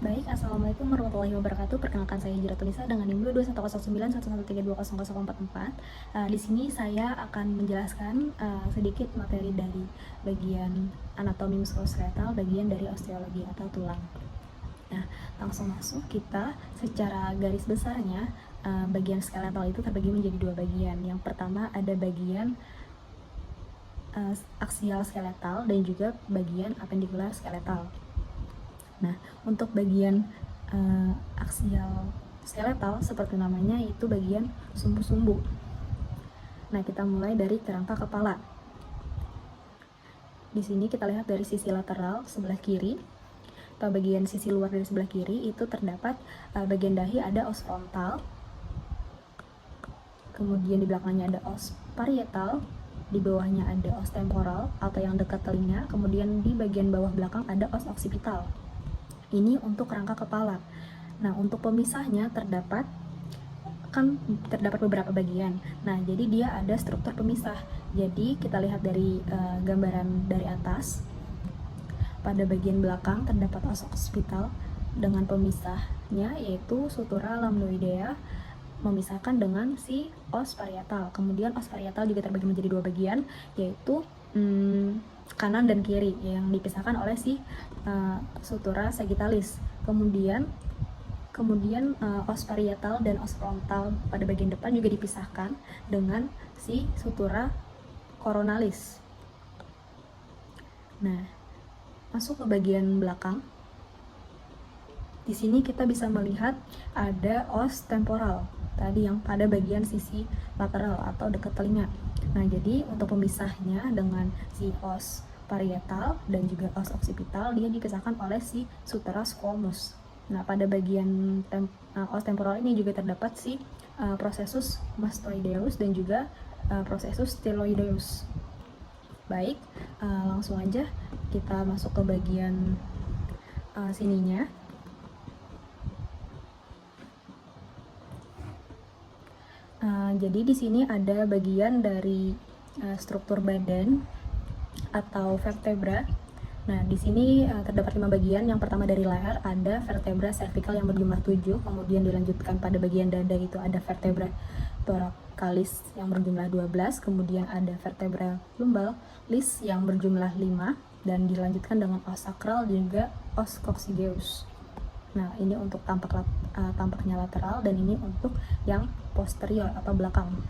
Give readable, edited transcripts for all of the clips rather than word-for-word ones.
Baik, Assalamualaikum warahmatullahi wabarakatuh. Perkenalkan saya Hijrah Tulisa dengan NIM 2109113201044. Di sini saya akan menjelaskan sedikit materi dari bagian anatomi muskuloskeletal, bagian dari osteologi atau tulang. Nah, langsung masuk kita secara garis besarnya, bagian skeletal itu terbagi menjadi dua bagian. Yang pertama ada bagian aksial skeletal dan juga bagian apendikular skeletal. Nah, untuk bagian aksial skeletal seperti namanya itu bagian sumbu-sumbu. Nah, kita mulai dari kerangka kepala. Di sini kita lihat dari sisi lateral sebelah kiri atau bagian sisi luar dari sebelah kiri itu terdapat bagian dahi ada os frontal. Kemudian di belakangnya ada os parietal, di bawahnya ada os temporal atau yang dekat telinga, kemudian di bagian bawah belakang ada os occipital. Ini untuk rangka kepala. Nah, untuk pemisahnya terdapat beberapa bagian. Nah, jadi dia ada struktur pemisah. Jadi kita lihat dari gambaran dari atas. Pada bagian belakang terdapat os occipital dengan pemisahnya yaitu sutura lamnoidea memisahkan dengan si os parietal. Kemudian os parietal juga terbagi menjadi dua bagian yaitu kanan dan kiri yang dipisahkan oleh si sutura sagittalis. Kemudian os parietal dan os frontal pada bagian depan juga dipisahkan dengan si sutura coronalis. Nah, masuk ke bagian belakang. Di sini kita bisa melihat ada os temporal tadi yang pada bagian sisi lateral atau dekat telinga. Nah, jadi untuk pemisahnya dengan si os parietal dan juga os occipital dia dipisahkan oleh si sutura squamous. Nah, pada bagian os temporal ini juga terdapat si processus mastoideus dan juga processus styloideus. Baik, langsung aja kita masuk ke bagian sininya. Jadi di sini ada bagian dari struktur badan atau vertebra. Nah, di sini terdapat 5 bagian. Yang pertama dari leher ada vertebra cervical yang berjumlah 7, kemudian dilanjutkan pada bagian dada itu ada vertebra thoracalis yang berjumlah 12, kemudian ada vertebra lumbalis yang berjumlah 5 dan dilanjutkan dengan os sakral dan juga os coccygeus. Nah, ini untuk tampaknya lateral dan ini untuk yang posterior atau belakang.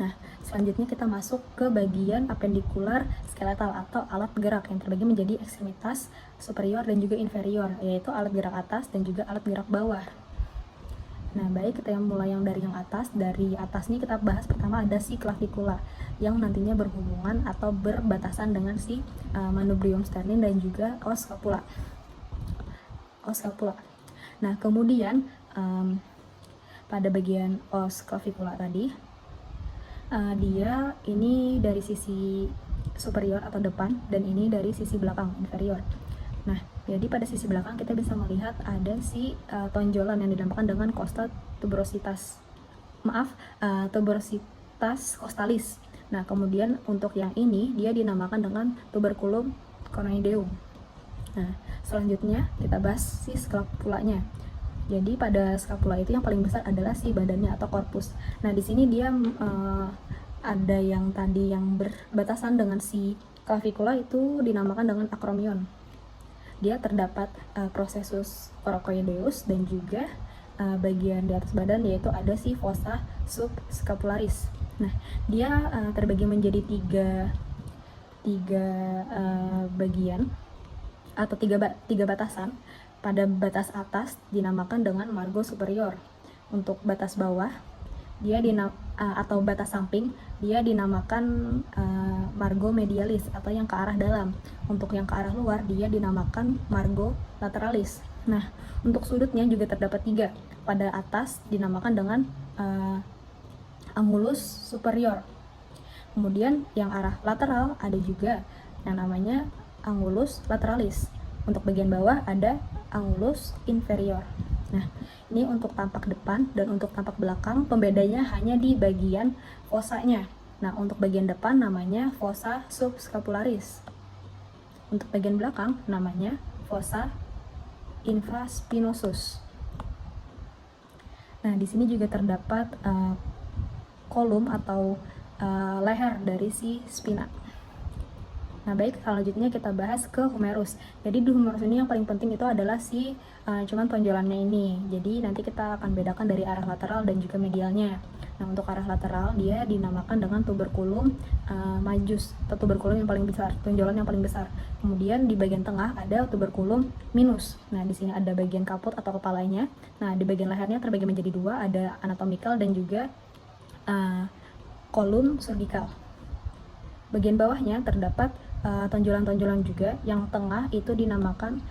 Nah, selanjutnya kita masuk ke bagian apendikular skeletal atau alat gerak yang terbagi menjadi ekstremitas superior dan juga inferior, yaitu alat gerak atas dan juga alat gerak bawah. Nah, baik, kita mulai dari yang atas. Dari atas ini kita bahas pertama ada si clavicula yang nantinya berhubungan atau berbatasan dengan si manubrium sternum dan juga os scapula. Nah, kemudian pada bagian os clavicula tadi dia ini dari sisi superior atau depan dan ini dari sisi belakang inferior. Nah, jadi pada sisi belakang kita bisa melihat ada si tonjolan yang dinamakan dengan costa tuberositas costalis. Nah, kemudian untuk yang ini dia dinamakan dengan tuberculum conoideum. Nah, selanjutnya kita bahas si scapulanya. Jadi pada scapula itu yang paling besar adalah si badannya atau korpus. Nah, di sini dia ada yang tadi yang berbatasan dengan si clavicula itu dinamakan dengan acromion. Dia terdapat processus coracoideus dan juga bagian di atas badan yaitu ada si fossa subscapularis. Nah, dia terbagi menjadi tiga bagian atau tiga batasan. Pada batas atas dinamakan dengan margo superior. Untuk batas bawah dia atau batas samping dia dinamakan margo medialis atau yang ke arah dalam. Untuk yang ke arah luar dia dinamakan margo lateralis. Nah, untuk sudutnya juga terdapat 3. Pada atas dinamakan dengan angulus superior. Kemudian yang arah lateral ada juga yang namanya angulus lateralis. Untuk bagian bawah ada angulus inferior. Nah, ini untuk tampak depan dan untuk tampak belakang pembedanya hanya di bagian fossanya. Nah, untuk bagian depan namanya fossa subscapularis. Untuk bagian belakang namanya fossa infraspinosus. Nah, di sini juga terdapat kolom atau leher dari si spina. Nah, baik, selanjutnya kita bahas ke humerus. Jadi di humerus ini yang paling penting itu adalah si cuman tonjolannya ini. Jadi nanti kita akan bedakan dari arah lateral dan juga medialnya. Nah, untuk arah lateral dia dinamakan dengan tuberculum majus atau tuberculum yang paling besar, tonjolan yang paling besar. Kemudian di bagian tengah ada tuberculum minus. Nah, di sini ada bagian kaput atau kepalanya. Nah, di bagian lehernya terbagi menjadi dua, ada anatomical dan juga kolum cervical. Bagian bawahnya terdapat tonjolan-tonjolan juga. Yang tengah itu dinamakan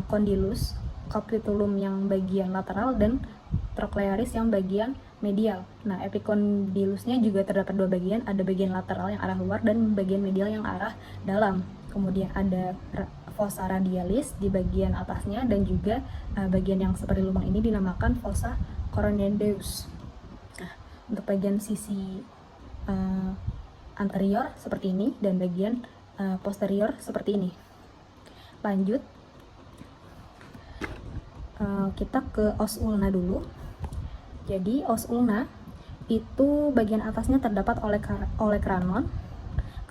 condylus, capitulum yang bagian lateral, dan trochlearis yang bagian medial. Nah, epicondylusnya juga terdapat dua bagian, ada bagian lateral yang arah luar dan bagian medial yang arah dalam. Kemudian ada fossa radialis di bagian atasnya, dan juga bagian yang seperti lubang ini dinamakan fossa coronaeus. Nah, untuk bagian sisi anterior seperti ini dan bagian posterior seperti ini. Lanjut, kita ke os ulna dulu. Jadi os ulna itu bagian atasnya terdapat olecranon,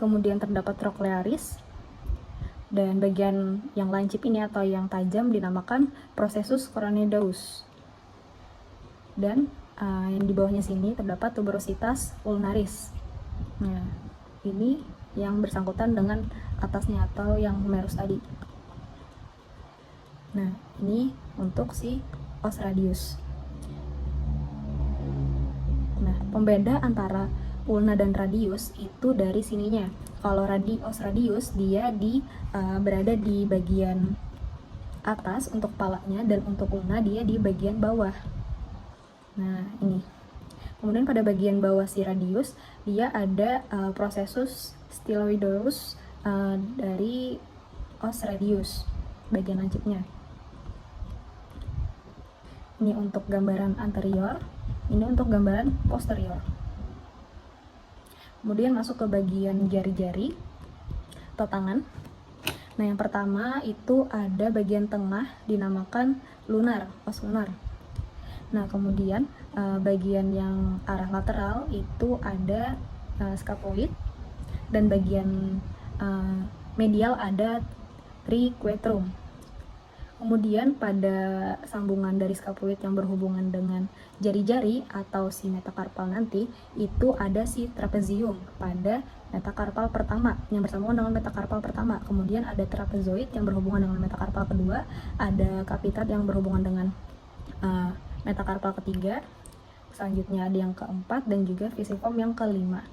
kemudian terdapat trochlearis, dan bagian yang lancip ini atau yang tajam dinamakan processus coronaeus. Dan yang di bawahnya sini terdapat tuberositas ulnaris. Nah, ini yang bersangkutan dengan atasnya atau yang humerus tadi. Nah, ini untuk si os radius. Nah, pembeda antara ulna dan radius itu dari sininya. Kalau os radius dia berada di bagian atas untuk kepalanya, dan untuk ulna dia di bagian bawah. Nah, ini. Kemudian pada bagian bawah si radius dia ada processus styloideus dari os radius bagian lancipnya. Ini untuk gambaran anterior, ini untuk gambaran posterior. Kemudian masuk ke bagian jari-jari atau tangan. Nah, yang pertama itu ada bagian tengah dinamakan lunar, os lunar. Nah, kemudian bagian yang arah lateral itu ada scapuloid, dan bagian medial ada triquetrum. Kemudian pada sambungan dari scapuloid yang berhubungan dengan jari-jari atau si metakarpal nanti itu ada si trapezium pada metakarpal pertama yang bersambungan dengan metakarpal pertama. Kemudian ada trapezoid yang berhubungan dengan metakarpal kedua, ada capitat yang berhubungan dengan metakarpal ketiga, selanjutnya ada yang keempat, dan juga visiform yang kelima.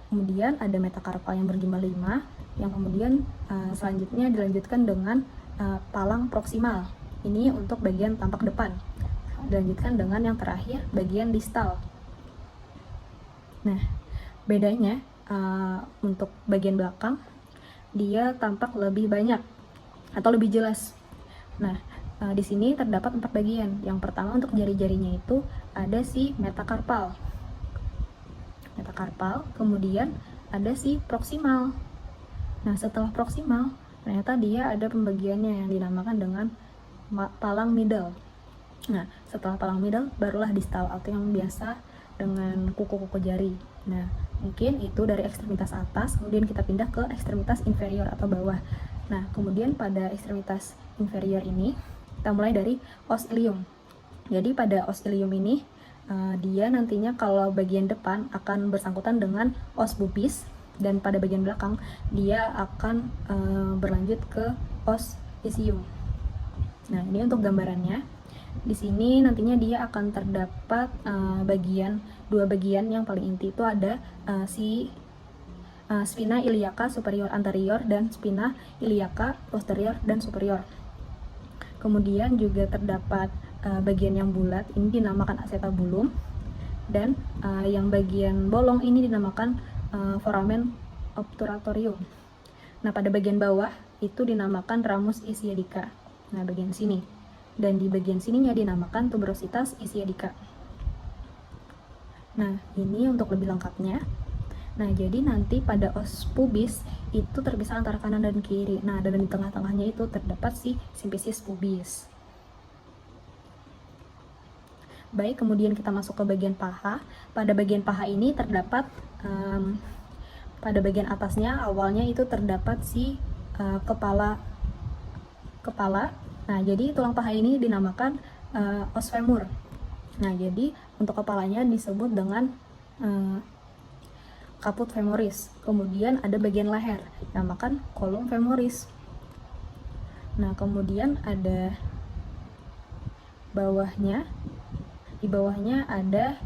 Kemudian ada metakarpal yang berjumlah 5, yang kemudian selanjutnya dilanjutkan dengan palang proksimal. Ini untuk bagian tampak depan. Dilanjutkan dengan yang terakhir bagian distal. Nah, bedanya untuk bagian belakang dia tampak lebih banyak atau lebih jelas. Nah, di sini terdapat 4 bagian. Yang pertama untuk jari-jarinya itu ada si metakarpal. Kemudian ada si proksimal. Nah, setelah proksimal ternyata dia ada pembagiannya yang dinamakan dengan palang middle. Nah, setelah palang middle barulah distal atau yang biasa dengan kuku-kuku jari. Nah, mungkin itu dari ekstremitas atas, kemudian kita pindah ke ekstremitas inferior atau bawah. Nah, kemudian pada ekstremitas inferior ini kita mulai dari os ilium. Jadi pada os ilium ini dia nantinya kalau bagian depan akan bersangkutan dengan os pubis, dan pada bagian belakang dia akan berlanjut ke os isium. Nah, ini untuk gambarannya. Di sini nantinya dia akan terdapat dua bagian yang paling inti itu ada spina iliaca superior anterior dan spina iliaca posterior dan superior. Kemudian juga terdapat bagian yang bulat ini dinamakan acetabulum, dan yang bagian bolong ini dinamakan foramen obturatorium. Nah, pada bagian bawah itu dinamakan ramus ischiadica. Nah, bagian sini. Dan di bagian sininya dinamakan tuberositas ischiadica. Nah, ini untuk lebih lengkapnya. Nah, jadi nanti pada os pubis itu terpisah antara kanan dan kiri. Nah, dan di tengah-tengahnya itu terdapat si simfisis pubis. Baik, kemudian kita masuk ke bagian paha. Pada bagian paha ini terdapat pada bagian atasnya awalnya itu terdapat si kepala. Nah, jadi tulang paha ini dinamakan os femur. Nah, jadi untuk kepalanya disebut dengan caput femoris. Kemudian ada bagian leher, dinamakan column femoris. Nah, kemudian ada bawahnya. Di bawahnya ada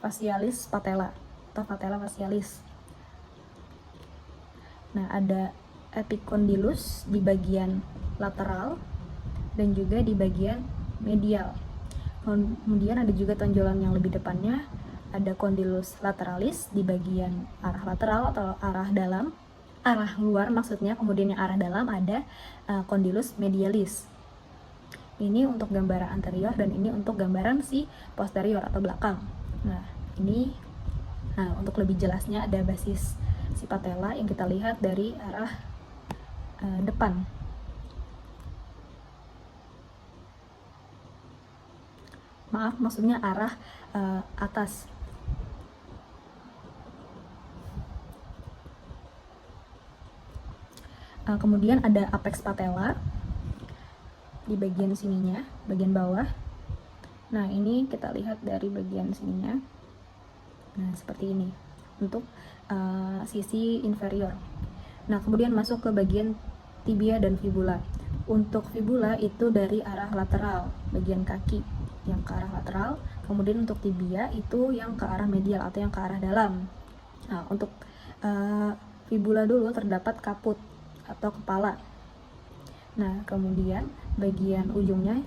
facialis patella atau patella facialis. Nah, ada epicondylus di bagian lateral dan juga di bagian medial. Kemudian ada juga tonjolan yang lebih depannya, ada condylus lateralis di bagian arah lateral atau arah dalam, arah luar maksudnya. Kemudian yang arah dalam ada condylus medialis. Ini untuk gambaran anterior dan ini untuk gambaran si posterior atau belakang. Nah, untuk lebih jelasnya ada basis si patella yang kita lihat dari arah depan. Maaf, maksudnya arah atas. Kemudian ada apex patella di bagian sininya, bagian bawah. Nah, ini kita lihat dari bagian sininya. Nah, seperti ini untuk sisi inferior. Nah, kemudian masuk ke bagian tibia dan fibula. Untuk fibula itu dari arah lateral, bagian kaki yang ke arah lateral. Kemudian untuk tibia itu yang ke arah medial atau yang ke arah dalam. Nah, untuk fibula dulu terdapat kaput atau kepala. Nah, kemudian bagian ujungnya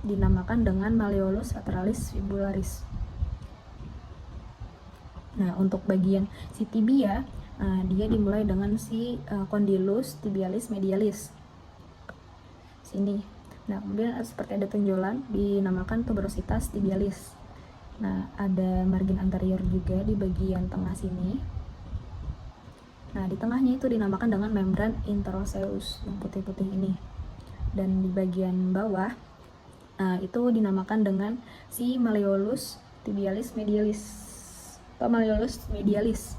dinamakan dengan malleolus lateralis fibularis. Nah, untuk bagian si tibia, dia dimulai dengan si condylus tibialis medialis. Sini. Nah, kemudian seperti ada tonjolan dinamakan tuberositas tibialis. Nah, ada margin anterior juga di bagian tengah sini. Nah, di tengahnya itu dinamakan dengan membran interosseus yang putih-putih ini. Dan di bagian bawah itu dinamakan dengan si malleolus tibialis medialis atau malleolus medialis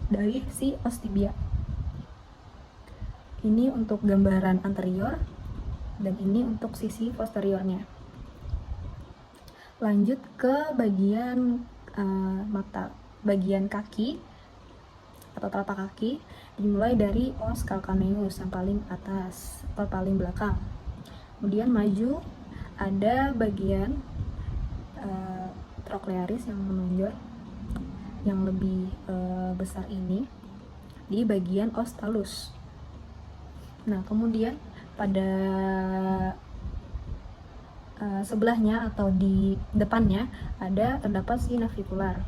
dari si os tibia. Ini untuk gambaran anterior dan ini untuk sisi posteriornya. Lanjut ke bagian mata, bagian kaki atau telapak kaki, dimulai dari os calcaneus yang paling atas atau paling belakang. Kemudian maju ada bagian trochlearis yang menonjol yang lebih besar ini di bagian os talus. Nah, kemudian pada sebelahnya atau di depannya terdapat si navicular.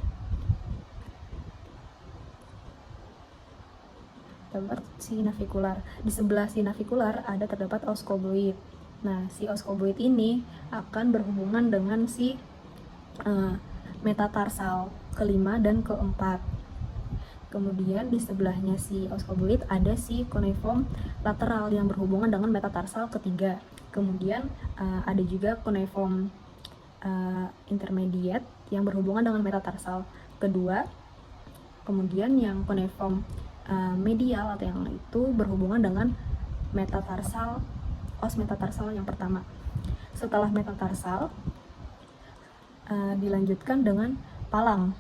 Di sebelah si navicular terdapat os coboid. Nah, si os coboid ini akan berhubungan dengan si metatarsal kelima dan keempat. Kemudian di sebelahnya si os coboid ada si cuneiform lateral yang berhubungan dengan metatarsal ketiga. Kemudian ada juga cuneiform intermediate yang berhubungan dengan metatarsal kedua. Kemudian yang cuneiform medial atau yang itu berhubungan dengan os metatarsal yang pertama. Setelah metatarsal dilanjutkan dengan palang,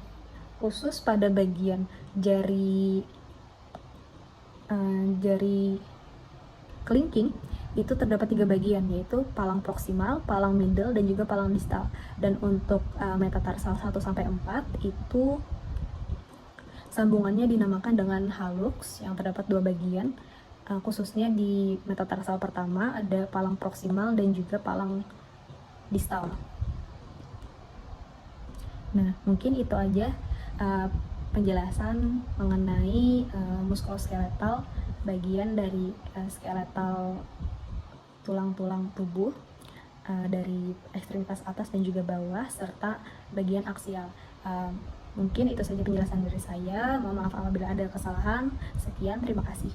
khusus pada bagian jari kelingking itu terdapat 3 bagian, yaitu palang proksimal, palang middle, dan juga palang distal. Dan untuk metatarsal 1-4 itu sambungannya dinamakan dengan hallux yang terdapat 2 bagian. Khususnya di metatarsal pertama ada palang proksimal dan juga palang distal. Nah, mungkin itu aja penjelasan mengenai muskuloskeletal, bagian dari skeletal tulang-tulang tubuh. dari ekstremitas atas dan juga bawah serta bagian aksial. Mungkin itu saja penjelasan dari saya. Mohon maaf apabila ada kesalahan. Sekian, terima kasih.